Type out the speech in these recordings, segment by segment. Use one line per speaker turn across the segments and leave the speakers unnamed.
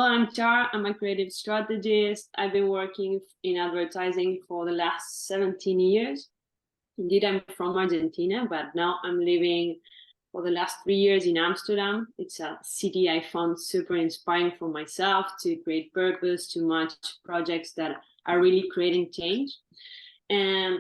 I'm Char. I'm a creative strategist. I've been working in advertising for the last 17 years. Indeed, I'm from Argentina, but now I'm living for the last 3 years in Amsterdam. It's a city I found super inspiring for myself to create purpose, to match projects that are really creating change. And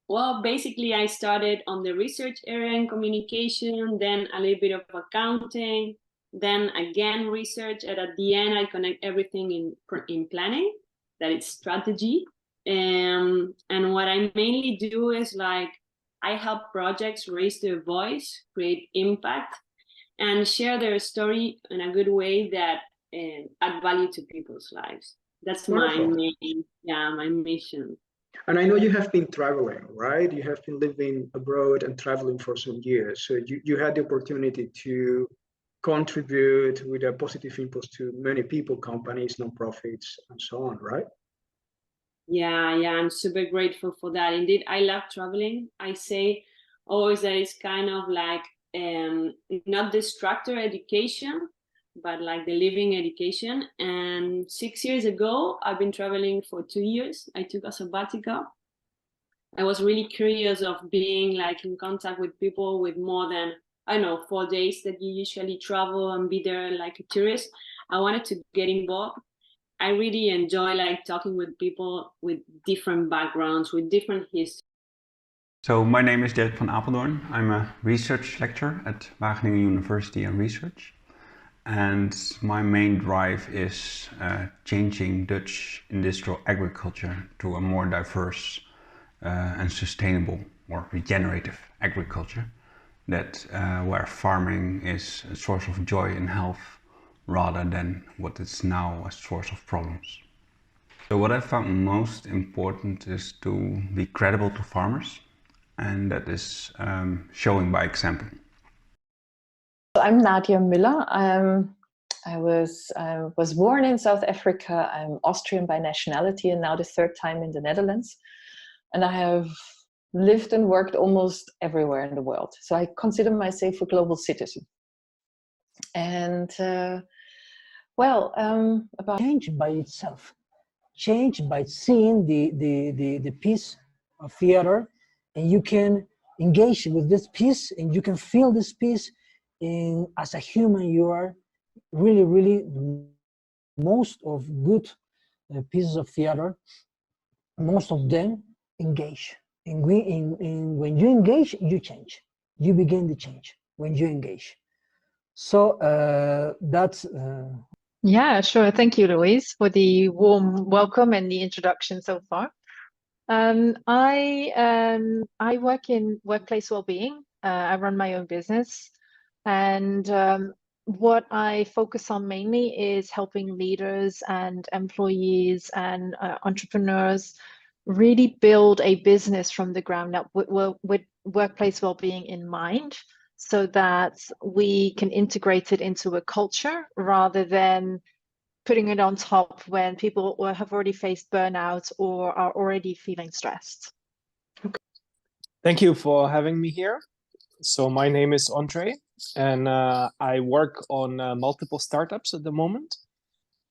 well, basically, I started on the research area in communication, then a little bit of accounting, then again research, and at the end, I connect everything in planning, that is strategy. And what I mainly do is like I help projects raise their voice, create impact, and share their story in a good way that add value to people's lives. That's
Wonderful.
my mission.
And I know you have been traveling, right? You have been living abroad and traveling for some years. So you had the opportunity to contribute with a positive impulse to many people, companies, nonprofits, and so on, right?
Yeah, I'm super grateful for that. Indeed, I love traveling. I say always that it's kind of like not the structure education, but like the living education. And 6 years ago, I've been traveling for 2 years. I took a sabbatical. I was really curious of being like in contact with people with more than, I don't know, 4 days that you usually travel and be there like a tourist. I wanted to get involved. I really enjoy like talking with people with different backgrounds, with different histories.
So my name is Dirk van Apeldoorn. I'm a research lecturer at Wageningen University and Research. And my main drive is changing Dutch industrial agriculture to a more diverse and sustainable or regenerative agriculture that where farming is a source of joy and health rather than what is now a source of problems. So what I found most important is to be credible to farmers, and that is showing by example.
I'm Nadia Müller. I was born in South Africa. I'm Austrian by nationality and now the third time in the Netherlands. And I have lived and worked almost everywhere in the world. So I consider myself a global citizen. And about
change by itself, change by seeing the piece of theater, and you can engage with this piece and you can feel this piece. As a human, you are really most of good pieces of theater, most of them engage. And when you engage, you change. You begin to change when you engage. So that's...
Yeah, sure. Thank you, Louise, for the warm welcome and the introduction so far. I work in workplace well-being. I run my own business. And what I focus on mainly is helping leaders and employees and entrepreneurs really build a business from the ground up with workplace well-being in mind, so that we can integrate it into a culture rather than putting it on top when people have already faced burnout or are already feeling stressed.
Okay. Thank you for having me here. So my name is Andre, and I work on multiple startups at the moment.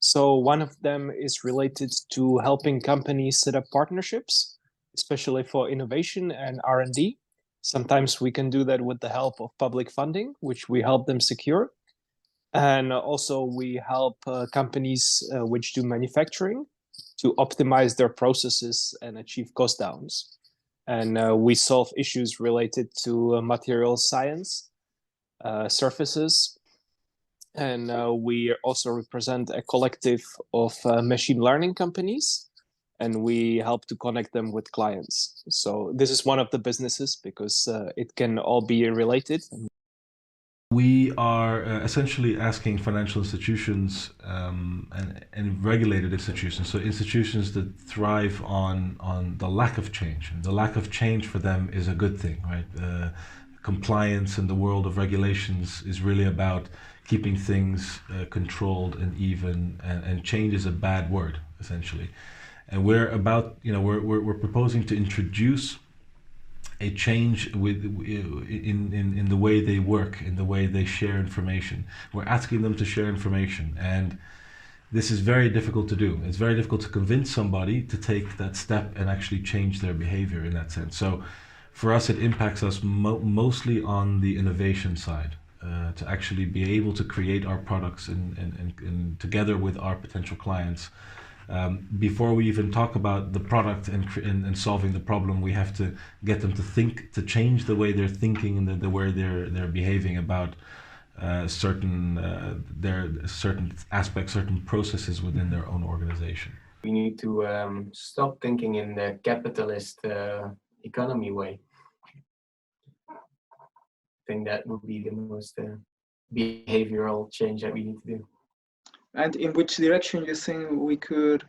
So one of them is related to helping companies set up partnerships, especially for innovation and R&D. Sometimes we can do that with the help of public funding, which we help them secure. And also we help companies which do manufacturing to optimize their processes and achieve cost downs. And we solve issues related to material science, surfaces. And we also represent a collective of machine learning companies, and we help to connect them with clients. So this is one of the businesses because it can all be related.
We are essentially asking financial institutions and regulated institutions, so institutions that thrive on the lack of change. And the lack of change for them is a good thing, right? Compliance in the world of regulations is really about keeping things controlled and even, and change is a bad word, essentially. And we're about, we're proposing to introduce a change in the way they work, in the way they share information. We're asking them to share information, and this is very difficult to do. It's very difficult to convince somebody to take that step and actually change their behavior in that sense. So for us, it impacts us mostly on the innovation side, to actually be able to create our products and together with our potential clients. Before we even talk about the product and solving the problem, we have to get them to think, to change the way they're thinking and the way they're behaving about certain aspects, certain processes within their own organization.
We need to stop thinking in the capitalist economy way. I think that would be the most behavioral change that we need to do.
And in which direction you think we could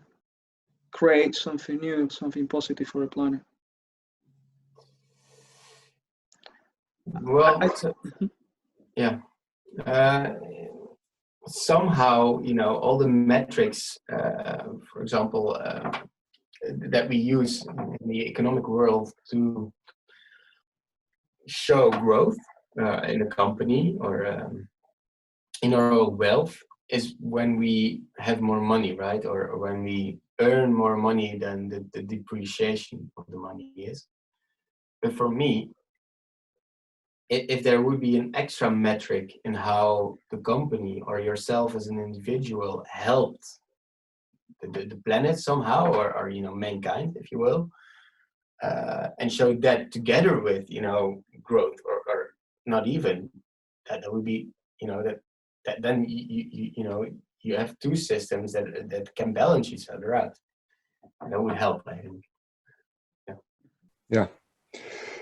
create something new, something positive for the planet?
Well, yeah. Somehow, you know, all the metrics, for example, that we use in the economic world to show growth in a company or in our wealth is when we have more money, right? Or when we earn more money than the depreciation of the money is. But for me, if there would be an extra metric in how the company or yourself as an individual helped the planet somehow, or you know, mankind, if you will, and show that together with, you know, growth or not even, that would be, you know, that then you know, you have two systems that can balance each other out. That would help, I think.
Yeah.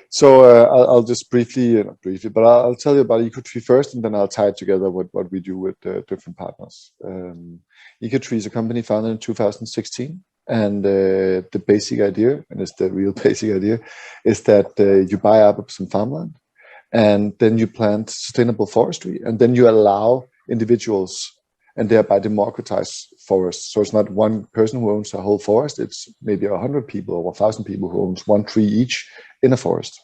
So I'll just briefly, not briefly, but I'll tell you about Ecotree first, and then I'll tie it together with what we do with different partners. Ecotree is a company founded in 2016, and the basic idea, and it's the real basic idea, is that you buy up some farmland, and then you plant sustainable forestry, and then you allow individuals and thereby democratize forests. So it's not one person who owns a whole forest, it's maybe 100 people or 1,000 people who owns one tree each in a forest.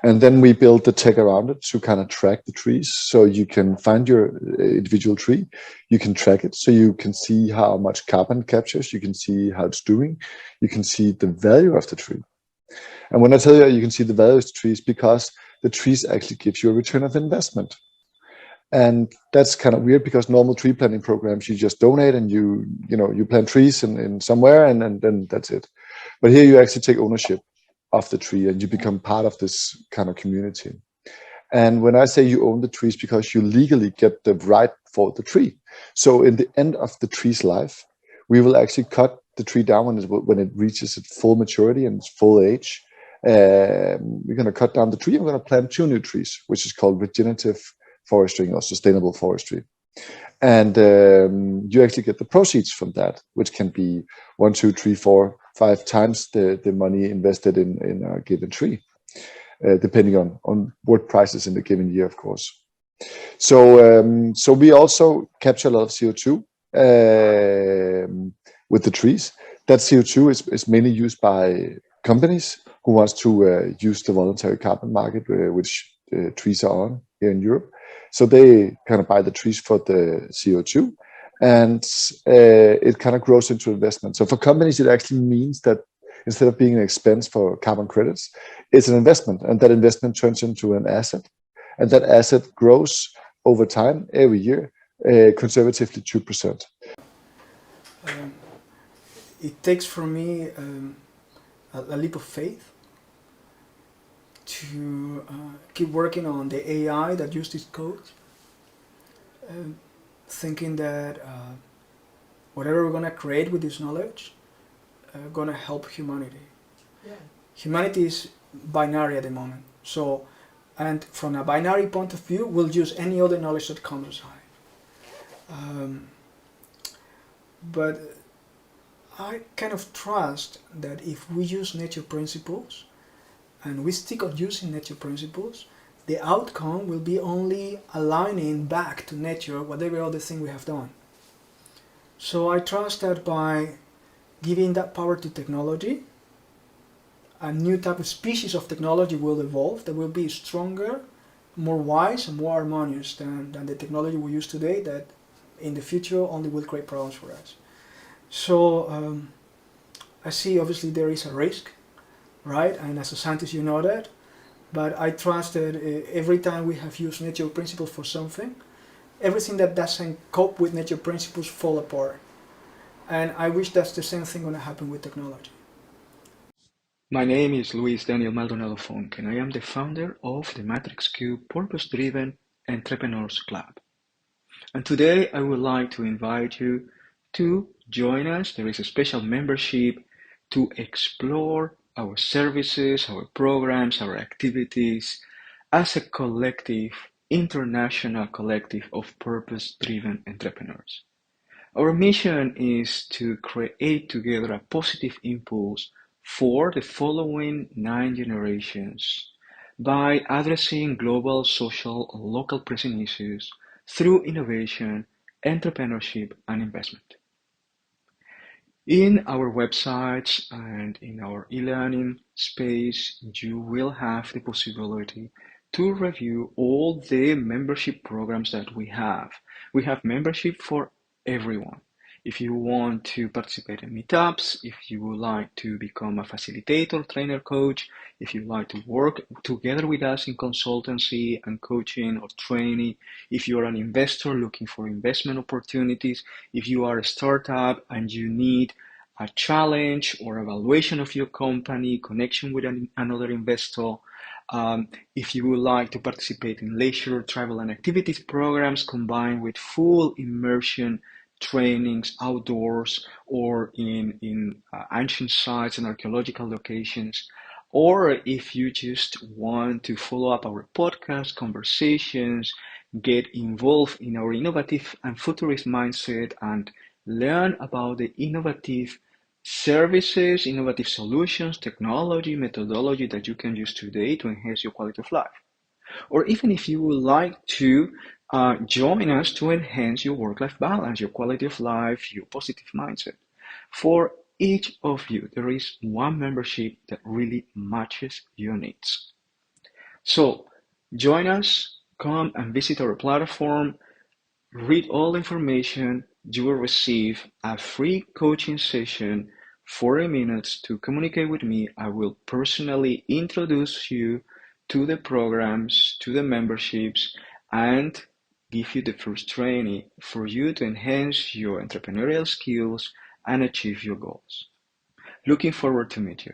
And then we build the tech around it to kind of track the trees. So you can find your individual tree, you can track it, so you can see how much carbon it captures, you can see how it's doing, you can see the value of the tree. And when I tell you can see the value of the trees, because the trees actually give you a return of investment. And that's kind of weird, because normal tree planting programs, you just donate and you plant trees in somewhere, and then that's it. But here you actually take ownership of the tree and you become part of this kind of community. And when I say you own the trees, because you legally get the right for the tree. So in the end of the tree's life, we will actually cut the tree down when it reaches its full maturity and its full age. We're going to cut down the tree and we're going to plant 2 new trees, which is called regenerative forestry or sustainable forestry. And you actually get the proceeds from that, which can be 1, 2, 3, 4, 5 times the money invested in a given tree, depending on what prices in the given year, of course. So we also capture a lot of CO2 with the trees. That CO2 is mainly used by companies who wants to use the voluntary carbon market, which trees are on here in Europe. So they kind of buy the trees for the CO2, and it kind of grows into investment. So for companies, it actually means that instead of being an expense for carbon credits, it's an investment, and that investment turns into an asset, and that asset grows over time every year, conservatively 2%.
It takes for me a leap of faith to keep working on the AI that use this code, thinking that whatever we're going to create with this knowledge going to help humanity. Yeah. Humanity is binary at the moment, so, and from a binary point of view, we'll use any other knowledge that comes aside. But I kind of trust that if we use nature principles and we stick on using nature principles, the outcome will be only aligning back to nature whatever other thing we have done. So I trust that by giving that power to technology, a new type of species of technology will evolve that will be stronger, more wise, and more harmonious than the technology we use today, that in the future only will create problems for us. So I see obviously there is a risk, right? And as a scientist, you know that. But I trust that every time we have used nature principles for something, everything that doesn't cope with nature principles fall apart. And I wish that's the same thing going to happen with technology.
My name is Luis Daniel Maldonado Funk, and I am the founder of the Matrix Q Purpose-Driven Entrepreneurs Club. And today I would like to invite you to join us. There is a special membership to explore our services, our programs, our activities as a collective, international collective of purpose-driven entrepreneurs. Our mission is to create together a positive impulse for the following 9 generations by addressing global, social, and local pressing issues through innovation, entrepreneurship, and investment. In our websites and in our e-learning space, you will have the possibility to review all the membership programs that we have. We have membership for everyone. If you want to participate in meetups, if you would like to become a facilitator, trainer, coach, if you like to work together with us in consultancy and coaching or training, if you're an investor looking for investment opportunities, if you are a startup and you need a challenge or evaluation of your company, connection with another investor, if you would like to participate in leisure, travel, and activities programs combined with full immersion trainings outdoors or in ancient sites and archaeological locations, or if you just want to follow up our podcast conversations, get involved in our innovative and futurist mindset, and learn about the innovative services, innovative solutions, technology, methodology that you can use today to enhance your quality of life. Or even if you would like to join us to enhance your work-life balance, your quality of life, your positive mindset. For each of you, there is one membership that really matches your needs. So join us, come and visit our platform, read all the information. You will receive a free coaching session, 40 minutes to communicate with me. I will personally introduce you to the programs, to the memberships, and give you the first training for you to enhance your entrepreneurial skills and achieve your goals. Looking forward to meet you.